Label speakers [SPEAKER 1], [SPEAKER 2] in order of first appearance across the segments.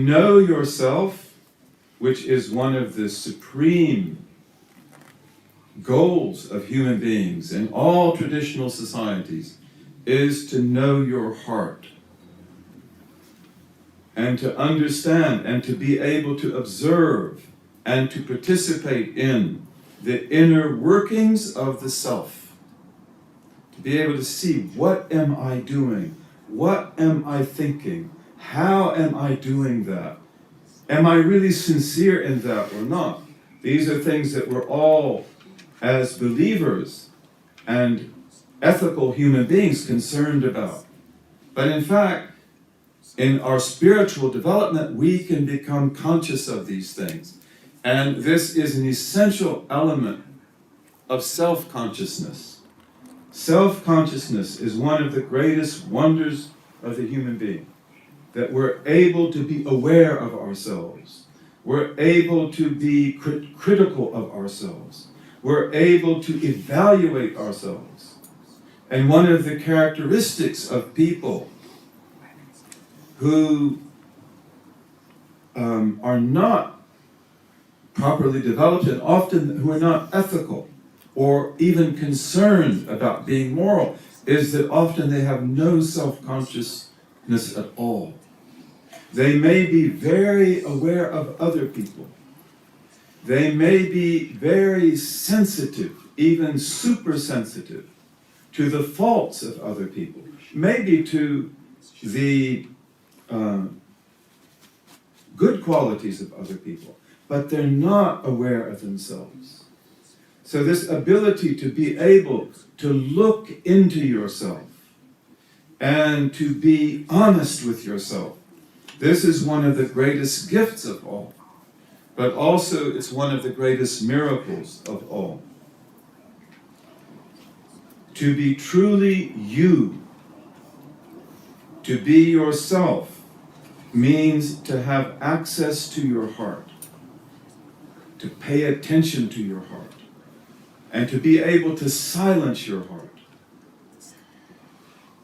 [SPEAKER 1] Know yourself, which is one of the supreme goals of human beings in all traditional societies, is to know your heart and to understand and to be able to observe and to participate in the inner workings of the self. To be able to see, what am I doing? What am I thinking? How am I doing that? Am I really sincere in that or not? These are things that we're all, as believers and ethical human beings, concerned about. But in fact, in our spiritual development, we can become conscious of these things. And this is an essential element of self-consciousness. Self-consciousness is one of the greatest wonders of the human being. That we're able to be aware of ourselves. We're able to be critical of ourselves. We're able to evaluate ourselves. And one of the characteristics of people who are not properly developed and often who are not ethical or even concerned about being moral is that often they have no self-consciousness at all. They may be very aware of other people. They may be very sensitive, even super sensitive, to the faults of other people, maybe to the good qualities of other people, but they're not aware of themselves. So this ability to be able to look into yourself and to be honest with yourself, this is one of the greatest gifts of all, but also it's one of the greatest miracles of all. To be truly you, to be yourself, means to have access to your heart, to pay attention to your heart, and to be able to silence your heart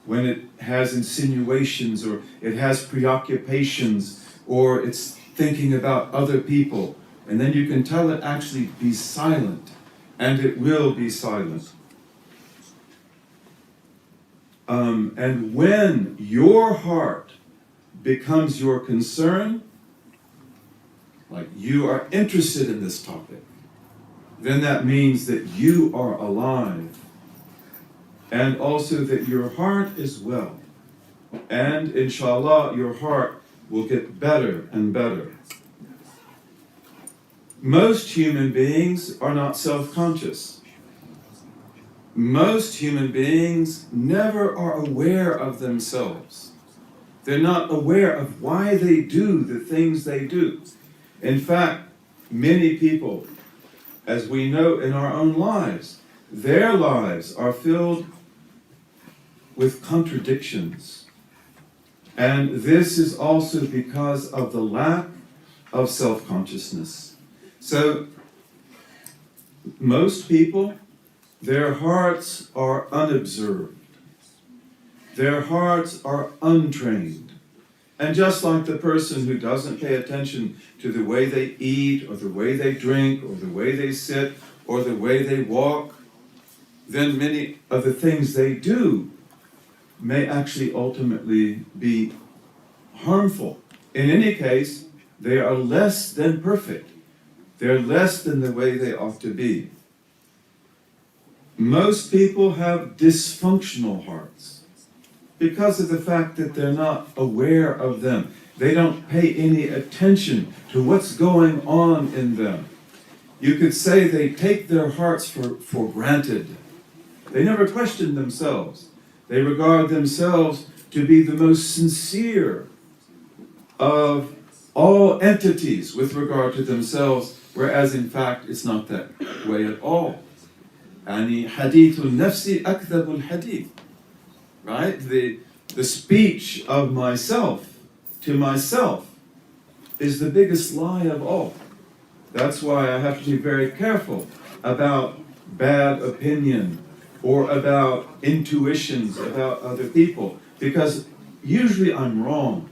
[SPEAKER 1] when it has insinuations or it has preoccupations or it's thinking about other people. And then you can tell it actually be silent, and it will be silent. And when your heart becomes your concern, like you are interested in this topic, then that means that you are alive, and also that your heart is well. And inshallah, your heart will get better and better. Most human beings are not self-conscious. Most human beings never are aware of themselves. They're not aware of why they do the things they do. In fact, many people, as we know in our own lives, their lives are filled with contradictions. And this is also because of the lack of self-consciousness. So, most people, their hearts are unobserved. Their hearts are untrained. And just like the person who doesn't pay attention to the way they eat, or the way they drink, or the way they sit, or the way they walk, then many of the things they do may actually ultimately be harmful. In any case, they are less than perfect. They're less than the way they ought to be. Most people have dysfunctional hearts because of the fact that they're not aware of them. They don't pay any attention to what's going on in them. You could say they take their hearts for granted. They never question themselves. They regard themselves to be the most sincere of all entities with regard to themselves, whereas in fact it's not that way at all. Yani hadithul nafsi akdhabul hadith. Right? The speech of myself to myself is the biggest lie of all. That's why I have to be very careful about bad opinion or about intuitions about other people, because usually I'm wrong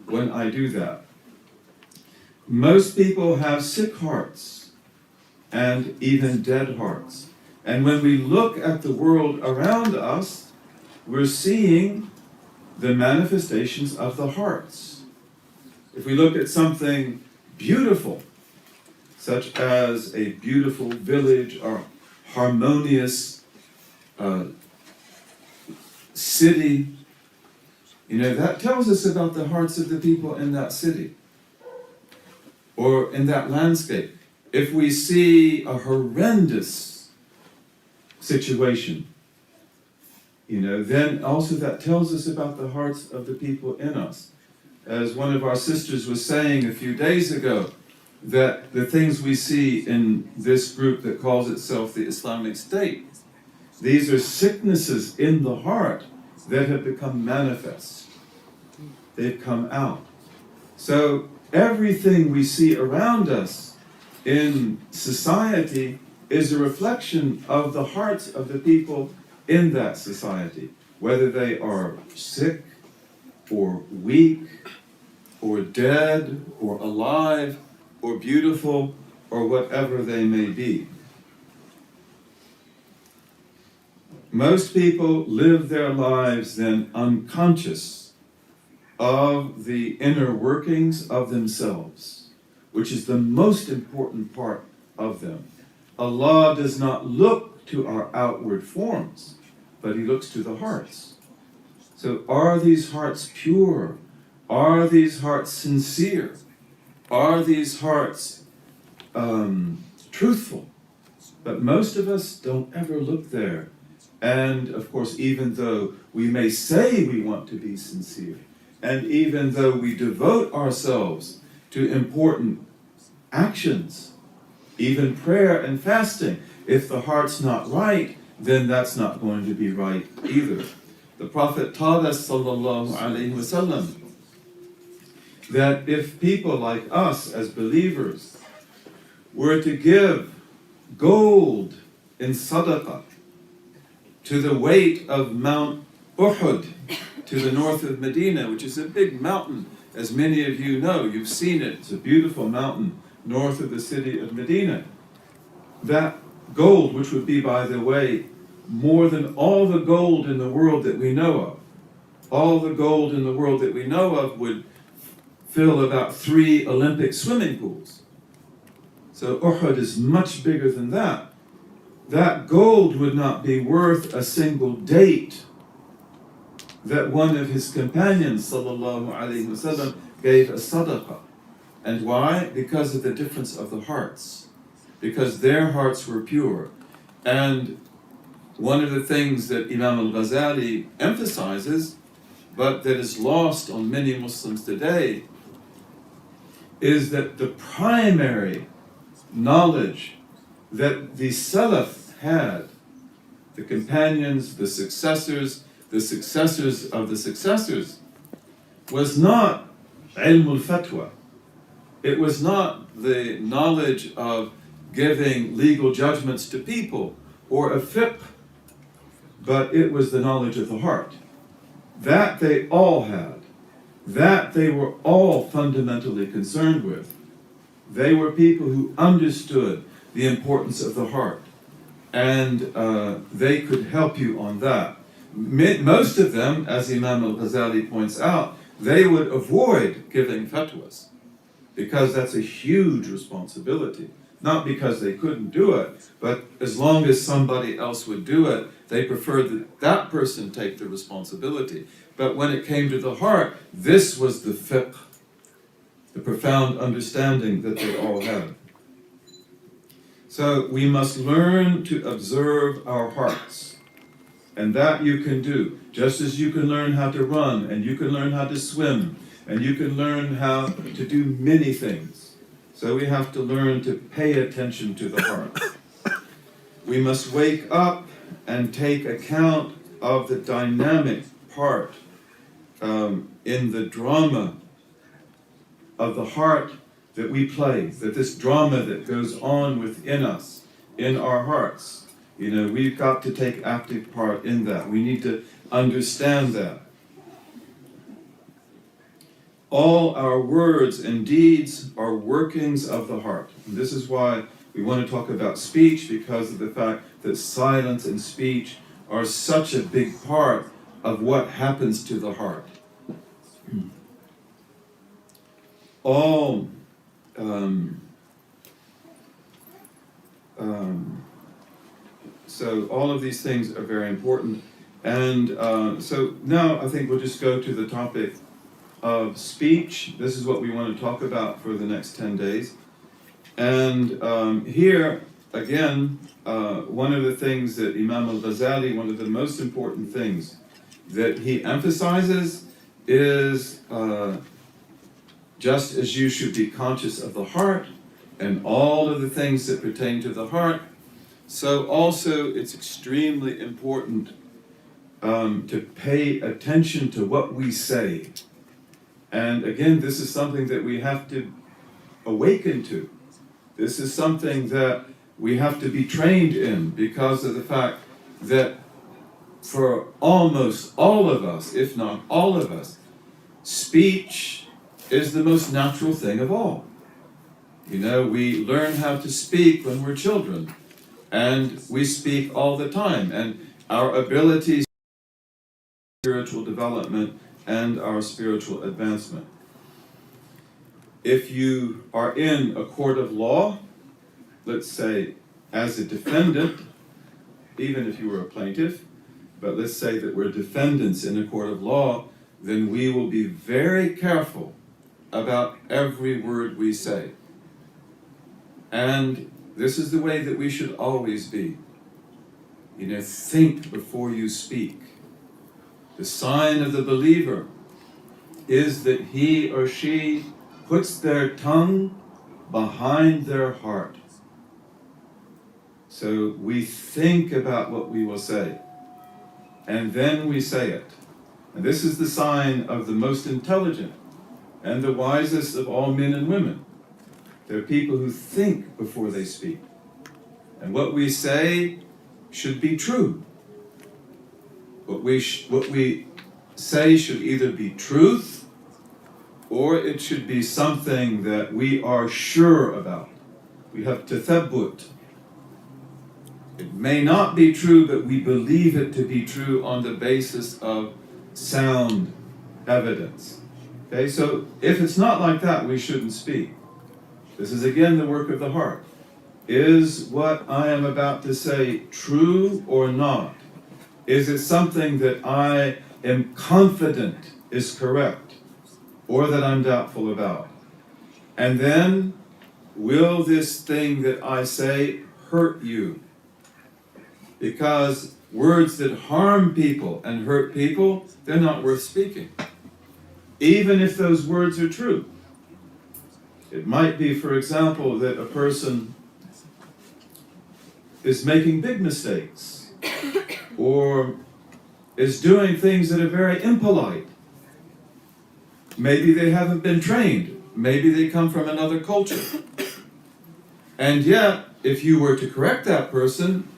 [SPEAKER 1] when I do that. Most people have sick hearts and even dead hearts. And when we look at the world around us, we're seeing the manifestations of the hearts. If we look at something beautiful, such as a beautiful village or harmonious city, that tells us about the hearts of the people in that city or in that landscape. If we see a horrendous situation, then also that tells us about the hearts of the people in us. As one of our sisters was saying a few days ago, that the things we see in this group that calls itself the Islamic State, these are sicknesses in the heart that have become manifest. They've come out. So everything we see around us in society is a reflection of the hearts of the people in that society, whether they are sick or weak or dead or alive or beautiful or whatever they may be. Most people live their lives then unconscious of the inner workings of themselves, which is the most important part of them. Allah does not look to our outward forms, but He looks to the hearts. So are these hearts pure? Are these hearts sincere? Are these hearts truthful? But most of us don't ever look there. And of course, even though we may say we want to be sincere, and even though we devote ourselves to important actions, even prayer and fasting, if the heart's not right, then that's not going to be right either. The Prophet taught us, sallallahu alaihi wasallam, that if people like us as believers were to give gold in sadaqah to the weight of Mount Uhud to the north of Medina, which is a big mountain, as many of you know, you've seen it, it's a beautiful mountain north of the city of Medina. That gold, which would be, by the way, more than all the gold in the world that we know of, all the gold in the world that we know of would fill about 3 Olympic swimming pools. So Uhud is much bigger than that. That gold would not be worth a single date that one of his companions, sallallahu alaihi wasallam, gave a sadaqah. And why? Because of the difference of the hearts. Because their hearts were pure. And one of the things that Imam al-Ghazali emphasizes, but that is lost on many Muslims today, is that the primary knowledge that the Salaf had, the companions, the successors of the successors, was not ilm al-fatwa. It was not the knowledge of giving legal judgments to people or a fiqh, but it was the knowledge of the heart. That they all had. That they were all fundamentally concerned with. They were people who understood the importance of the heart, and they could help you on that. Most of them, as Imam al-Ghazali points out, they would avoid giving fatwas, because that's a huge responsibility. Not because they couldn't do it, but as long as somebody else would do it, they preferred that that person take the responsibility. But when it came to the heart, this was the fiqh, the profound understanding that they all had. So we must learn to observe our hearts. And that you can do, just as you can learn how to run, and you can learn how to swim, and you can learn how to do many things. So we have to learn to pay attention to the heart. We must wake up and take account of the dynamic part in the drama of the heart that we play, that this drama that goes on within us, in our hearts. We've got to take active part in that. We need to understand that. All our words and deeds are workings of the heart. And this is why we want to talk about speech, because of the fact that silence and speech are such a big part of what happens to the heart. All so all of these things are very important. And so now I think we'll just go to the topic of speech. This is what we want to talk about for the next 10 days. And here, again, one of the things that Imam al-Ghazali, one of the most important things that he emphasizes is just as you should be conscious of the heart and all of the things that pertain to the heart, so also it's extremely important to pay attention to what we say. And again, this is something that we have to awaken to. This is something that we have to be trained in, because of the fact that for almost all of us, if not all of us, speech is the most natural thing of all. You know, we learn how to speak when we're children, and we speak all the time, and our abilities, spiritual development, and our spiritual advancement. If you are in a court of law, let's say as a defendant, even if you were a plaintiff, but let's say that we're defendants in a court of law, then we will be very careful about every word we say. And this is the way that we should always be. You know, think before you speak. The sign of the believer is that he or she puts their tongue behind their heart. So we think about what we will say, and then we say it. And this is the sign of the most intelligent and the wisest of all men and women. They're people who think before they speak. And what we say should be true. What we say should either be truth, or it should be something that we are sure about. We have tathabbut. It may not be true, but we believe it to be true on the basis of sound evidence. Okay, so if it's not like that, we shouldn't speak. This is again the work of the heart. Is what I am about to say true or not? Is it something that I am confident is correct, or that I'm doubtful about? And then, will this thing that I say hurt you? Because words that harm people and hurt people, they're not worth speaking, even if those words are true. It might be, for example, that a person is making big mistakes, or is doing things that are very impolite. Maybe they haven't been trained. Maybe they come from another culture. And yet, if you were to correct that person,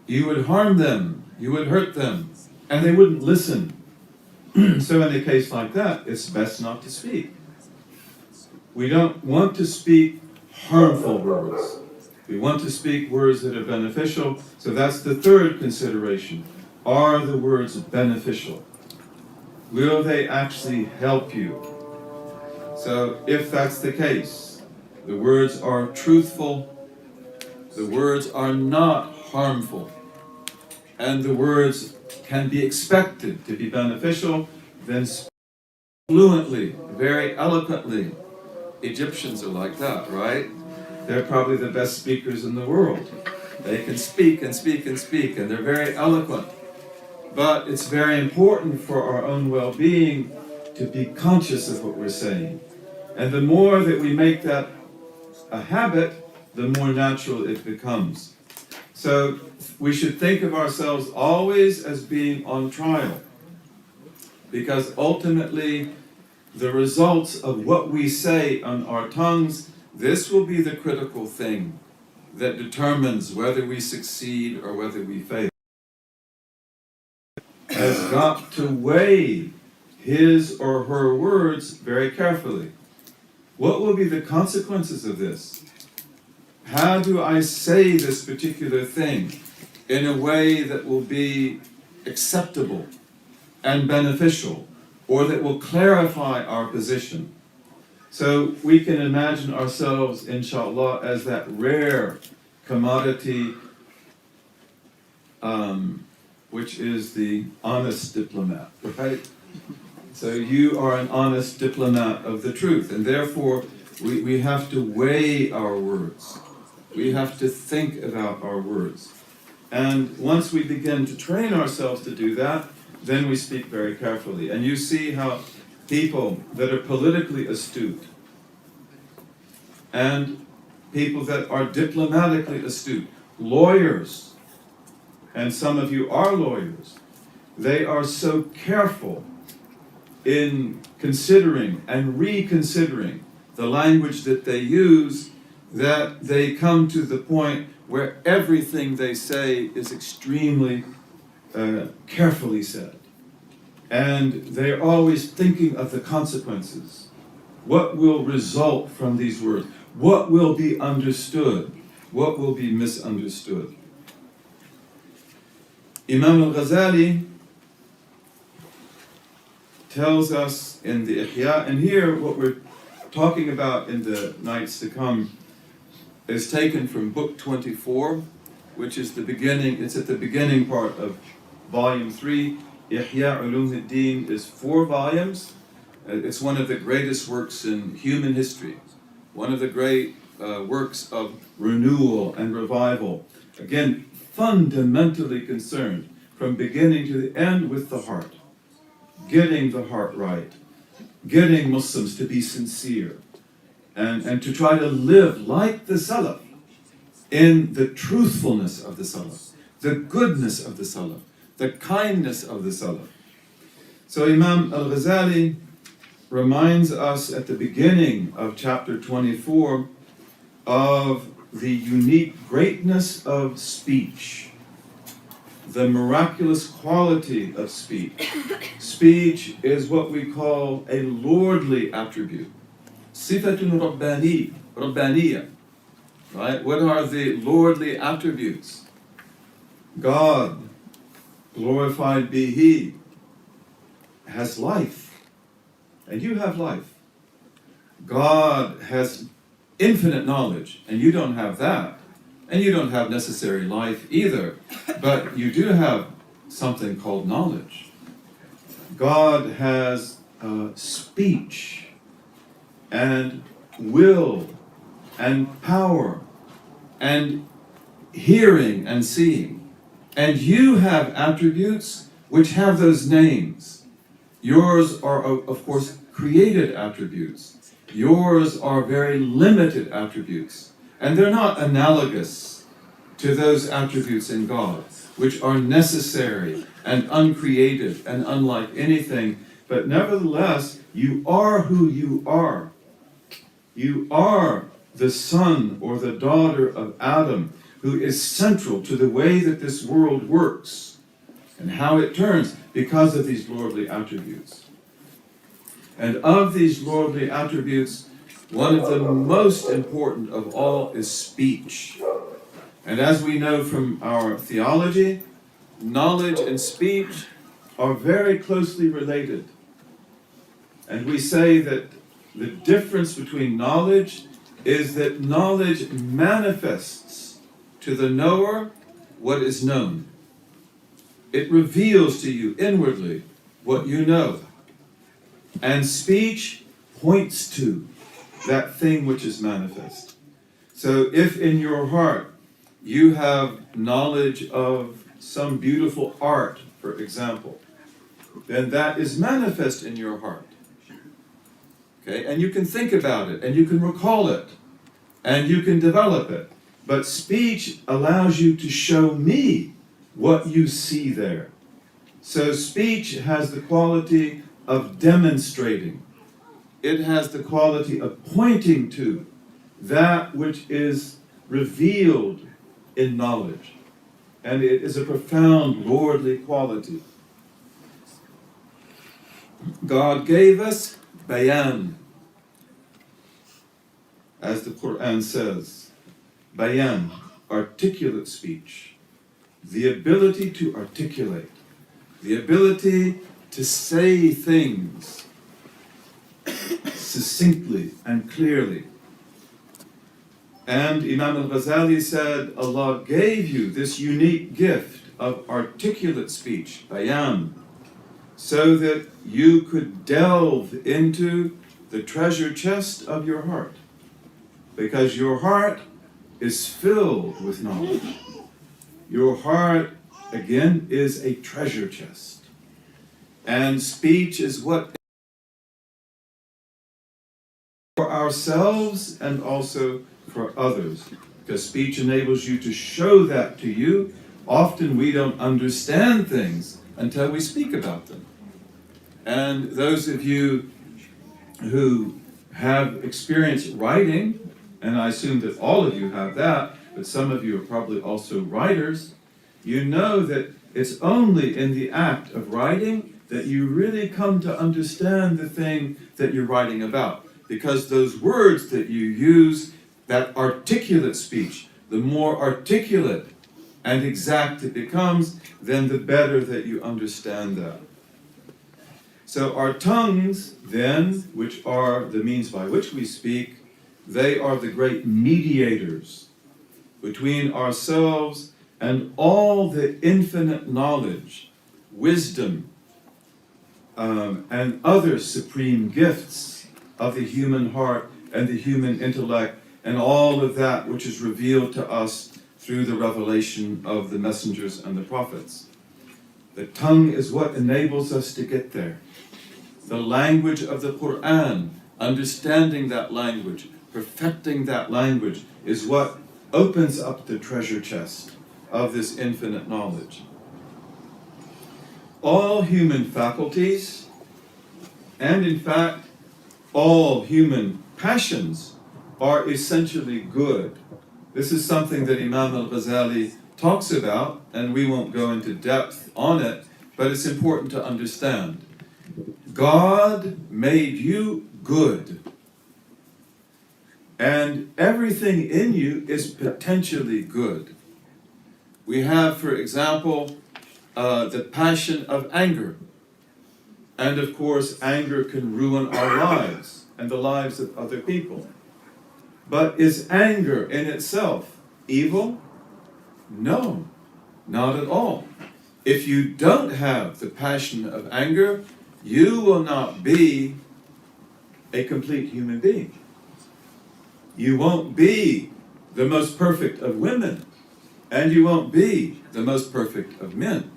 [SPEAKER 1] you would harm them, you would hurt them, and they wouldn't listen. So in a case like that, it's best not to speak. We don't want to speak harmful words. We want to speak words that are beneficial. So that's the third consideration. Are the words beneficial? Will they actually help you? So if that's the case, the words are truthful, the words are not harmful, and the words can be expected to be beneficial, then speak fluently, very eloquently. Egyptians are like that, right? They're probably the best speakers in the world. They can speak and speak and speak, and they're very eloquent. But it's very important for our own well-being to be conscious of what we're saying. And the more that we make that a habit, the more natural it becomes. So we should think of ourselves always as being on trial, because ultimately the results of what we say on our tongues, this will be the critical thing that determines whether we succeed or whether we fail. Has got to weigh his or her words very carefully. What will be the consequences of this? How do I say this particular thing in a way that will be acceptable and beneficial, or that will clarify our position? So we can imagine ourselves, inshallah, as that rare commodity, which is the honest diplomat, right? So you are an honest diplomat of the truth, and therefore we have to weigh our words. We have to think about our words. And once we begin to train ourselves to do that, then we speak very carefully. And you see how people that are politically astute and people that are diplomatically astute, lawyers, and some of you are lawyers, they are so careful in considering and reconsidering the language that they use that they come to the point where everything they say is extremely carefully said. And they're always thinking of the consequences. What will result from these words? What will be understood? What will be misunderstood? Imam al-Ghazali tells us in the Ihya, and here what we're talking about in the nights to come is taken from book 24, which is the beginning, it's at the beginning part of volume 3. Ihya Ulum-ud-Din is 4 volumes. It's one of the greatest works in human history, one of the great works of renewal and revival. Again, fundamentally concerned from beginning to the end with the heart, getting the heart right, getting Muslims to be sincere, and to try to live like the Salaf, in the truthfulness of the Salaf, the goodness of the Salaf, the kindness of the Salaf. So Imam al-Ghazali reminds us at the beginning of chapter 24 of the unique greatness of speech, the miraculous quality of speech. Speech is what we call a lordly attribute. Sifatun Rabbaniyah. Right? What are the lordly attributes? God, glorified be He, has life, and you have life. God has infinite knowledge, and you don't have that. And you don't have necessary life either, but you do have something called knowledge. God has speech and will and power and hearing and seeing. And you have attributes which have those names. Yours are, of course, created attributes. Yours are very limited attributes. And they're not analogous to those attributes in God, which are necessary and uncreated and unlike anything. But nevertheless, you are who you are. You are the son or the daughter of Adam, who is central to the way that this world works and how it turns because of these lordly attributes. And of these lordly attributes, one of the most important of all is speech. And as we know from our theology, knowledge and speech are very closely related. And we say that the difference between knowledge is that knowledge manifests to the knower what is known. It reveals to you inwardly what you know. And speech points to that thing which is manifest. So if in your heart you have knowledge of some beautiful art, for example, then that is manifest in your heart. Okay, and you can think about it, and you can recall it, and you can develop it. But speech allows you to show me what you see there. So speech has the quality of demonstrating. It has the quality of pointing to that which is revealed in knowledge. And it is a profound lordly quality. God gave us bayan, as the Quran says, bayan, articulate speech, the ability to articulate, the ability to say things succinctly and clearly. And Imam al-Ghazali said, Allah gave you this unique gift of articulate speech, bayan, so that you could delve into the treasure chest of your heart. Because your heart is filled with knowledge. Your heart, again, is a treasure chest. And speech is what for ourselves and also for others. Because speech enables you to show that to you. Often we don't understand things until we speak about them. And those of you who have experienced writing, and I assume that all of you have that, but some of you are probably also writers, you know that it's only in the act of writing that you really come to understand the thing that you're writing about. Because those words that you use, that articulate speech, the more articulate and exact it becomes, then the better that you understand that. So our tongues, then, which are the means by which we speak, they are the great mediators between ourselves and all the infinite knowledge, wisdom, and other supreme gifts of the human heart and the human intellect, and all of that which is revealed to us through the revelation of the messengers and the prophets. The tongue is what enables us to get there. The language of the Quran, understanding that language, perfecting that language, is what opens up the treasure chest of this infinite knowledge. All human faculties, and in fact, all human passions are essentially good. This is something that Imam al-Ghazali talks about, and we won't go into depth on it, but it's important to understand. God made you good, and everything in you is potentially good. We have, for example, the passion of anger. And of course, anger can ruin our lives and the lives of other people. But is anger in itself evil? No, not at all. If you don't have the passion of anger, you will not be a complete human being. You won't be the most perfect of women, and you won't be the most perfect of men.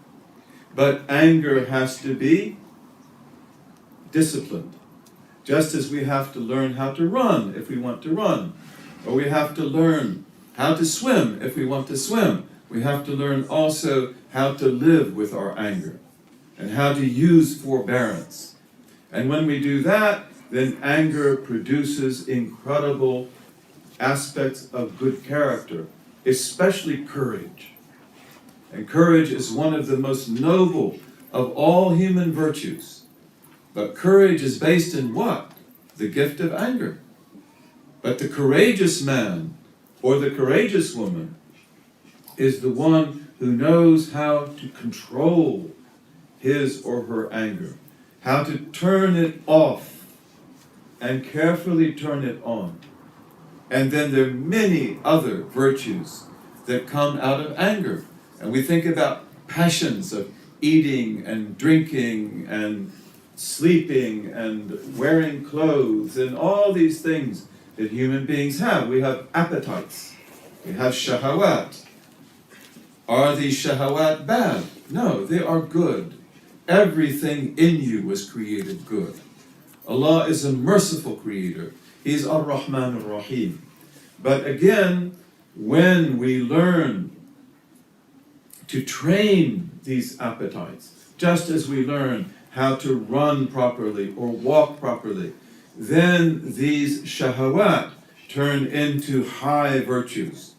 [SPEAKER 1] But anger has to be disciplined. Just as we have to learn how to run if we want to run, or we have to learn how to swim if we want to swim. We have to learn also how to live with our anger and how to use forbearance. And when we do that, then anger produces incredible aspects of good character, especially courage. And courage is one of the most noble of all human virtues. But courage is based in what? The gift of anger. But the courageous man or the courageous woman is the one who knows how to control his or her anger, how to turn it off and carefully turn it on. And then there are many other virtues that come out of anger. And we think about passions of eating and drinking and sleeping and wearing clothes and all these things that human beings have. We have appetites. We have shahawat. Are these shahawat bad? No, they are good. Everything in you was created good. Allah is a merciful creator. He's Ar-Rahman Ar-Rahim. But again, when we learn to train these appetites, just as we learn how to run properly or walk properly, then these shahawat turn into high virtues.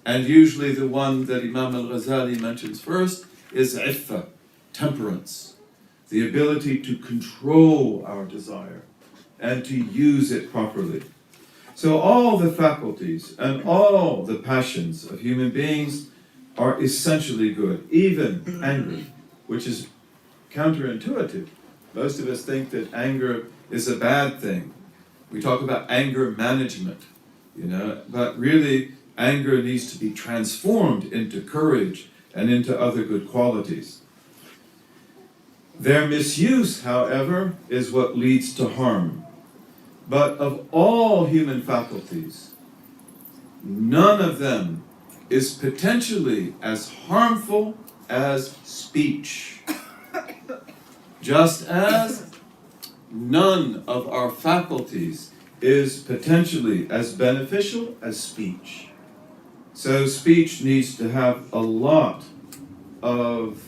[SPEAKER 1] And usually the one that Imam al-Ghazali mentions first is iffa, temperance. the ability to control our desire and to use it properly. So all the faculties and all the passions of human beings are essentially good, even anger, which is counterintuitive. Most of us think that anger is a bad thing. We talk about anger management, but really anger needs to be transformed into courage and into other good qualities. Their misuse, however, is what leads to harm. But of all human faculties, none of them is potentially as harmful as speech. Just as none of our faculties is potentially as beneficial as speech. So speech needs to have a lot of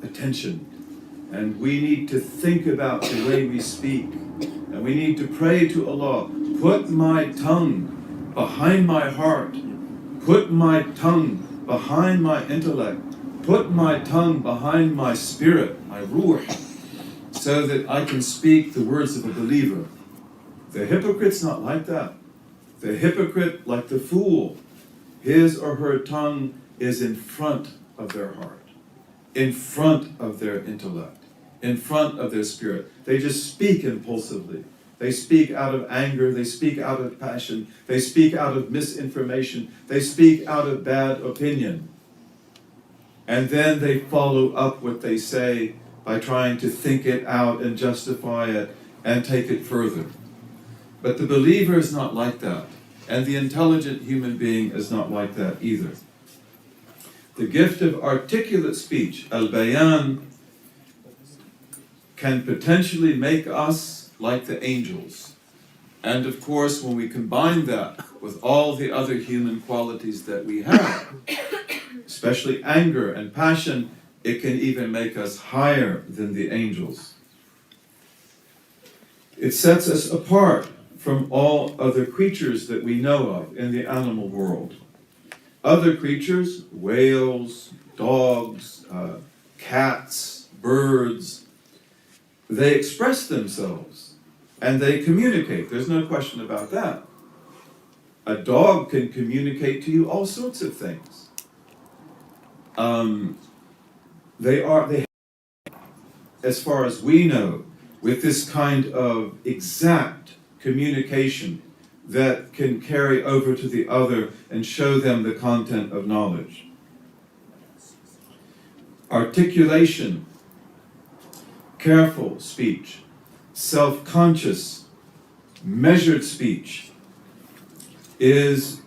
[SPEAKER 1] attention. And we need to think about the way we speak. And we need to pray to Allah, put my tongue behind my heart. Put my tongue behind my intellect. Put my tongue behind my spirit, my ruh, so that I can speak the words of a believer. The hypocrite's not like that. The hypocrite, like the fool, his or her tongue is in front of their heart, in front of their intellect, in front of their spirit. They just speak impulsively. They speak out of anger, they speak out of passion, they speak out of misinformation, they speak out of bad opinion. And then they follow up what they say by trying to think it out and justify it and take it further. But the believer is not like that. And the intelligent human being is not like that either. The gift of articulate speech, al-bayan, can potentially make us like the angels. And of course, when we combine that with all the other human qualities that we have, especially anger and passion, it can even make us higher than the angels. It sets us apart from all other creatures that we know of in the animal world. Other creatures, whales, dogs, cats, birds, they express themselves and they communicate. There's no question about that. A dog can communicate to you all sorts of things. They as far as we know, with this kind of exact communication that can carry over to the other and show them the content of knowledge. Articulation, careful speech, self-conscious, measured speech is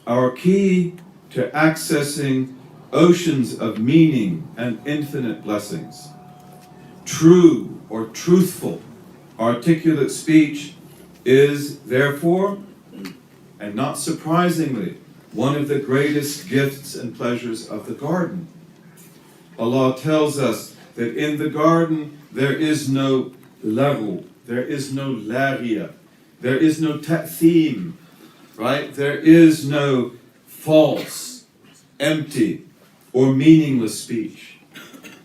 [SPEAKER 1] our key to accessing oceans of meaning and infinite blessings. True or truthful, articulate speech is therefore, and not surprisingly, one of the greatest gifts and pleasures of the garden. Allah tells us that in the garden there is no laghu, there is no laghiya, there is no ta'thim, right? There is no false, empty, or meaningless speech.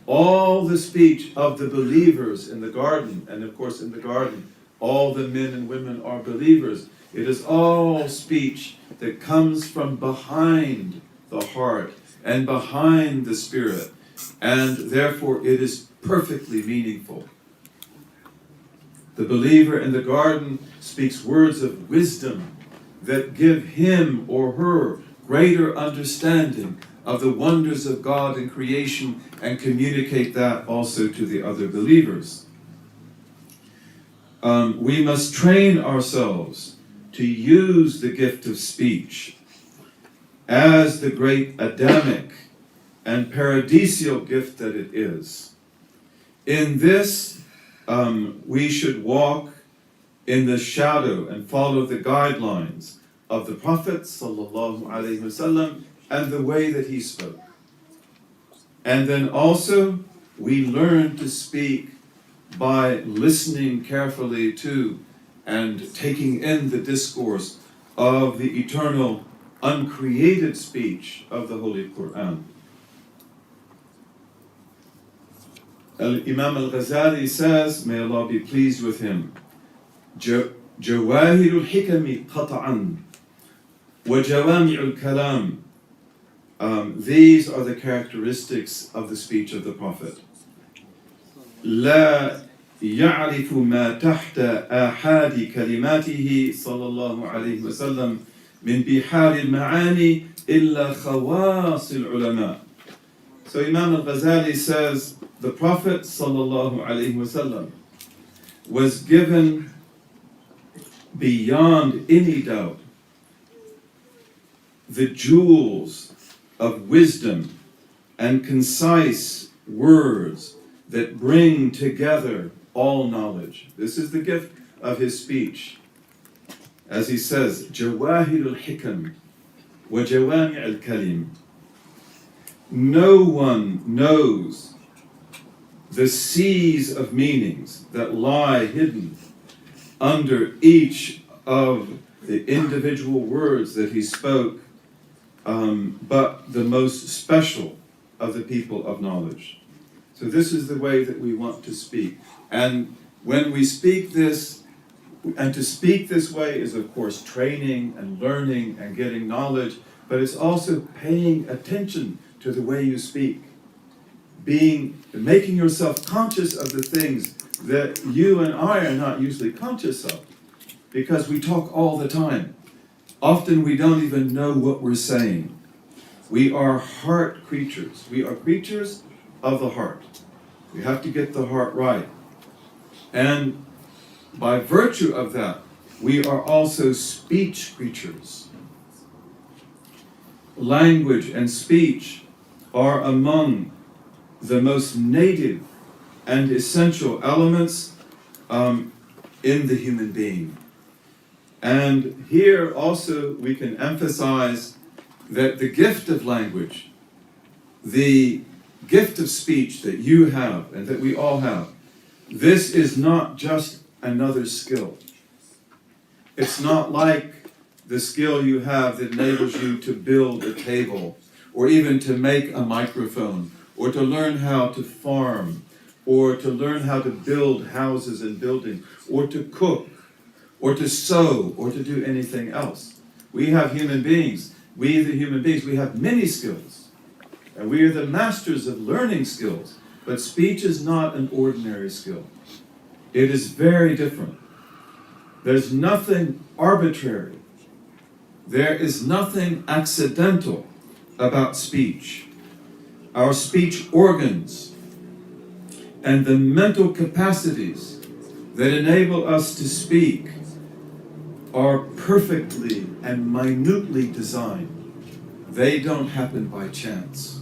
[SPEAKER 1] All the speech of the believers in the garden, and of course in the garden, all the men and women are believers. It is all speech that comes from behind the heart and behind the spirit, and therefore it is perfectly meaningful. The believer in the garden speaks words of wisdom that give him or her greater understanding of the wonders of God in creation and communicate that also to the other believers. We must train ourselves to use the gift of speech as the great Adamic and paradisial gift that it is. In this, we should walk in the shadow and follow the guidelines of the Prophet ﷺ and the way that he spoke. And then also, we learn to speak by listening carefully to and taking in the discourse of the eternal, uncreated speech of the Holy Quran. Imam al-Ghazali says, may Allah be pleased with him, جواهر الحكم قطعا وجوامع الكلام. These are the characteristics of the speech of the Prophet. لا يعرف ما تحت آحاد كلماته صلى الله عليه وسلم من بحار المعاني إلا خواص العلماء. So Imam al-Ghazali says, the Prophet sallallahu alaihi wasallam was given beyond any doubt the jewels of wisdom and concise words that bring together all knowledge. This is the gift of his speech. As he says, جواهر الحكم وجوامع الكلم. No one knows the seas of meanings that lie hidden under each of the individual words that he spoke, but the most special of the people of knowledge. So this is the way that we want to speak. And when we speak this, and to speak this way is of course training and learning and getting knowledge, but it's also paying attention to the way you speak. Making yourself conscious of the things that you and I are not usually conscious of, because we talk all the time. Often we don't even know what we're saying. We are heart creatures. We are creatures of the heart. We have to get the heart right. And by virtue of that, we are also speech creatures. Language and speech are among the most native and essential elements in the human being. And here also we can emphasize that the gift of language, the gift of speech that you have and that we all have, this is not just another skill. It's not like the skill you have that enables you to build a table, or even to make a microphone, or to learn how to farm, or to learn how to build houses and buildings, or to cook, or to sew, or to do anything else. We have human beings. We, the human beings, we have many skills. And we are the masters of learning skills. But speech is not an ordinary skill. It is very different. There's nothing arbitrary. There is nothing accidental about speech. Our speech organs and the mental capacities that enable us to speak are perfectly and minutely designed. They don't happen by chance.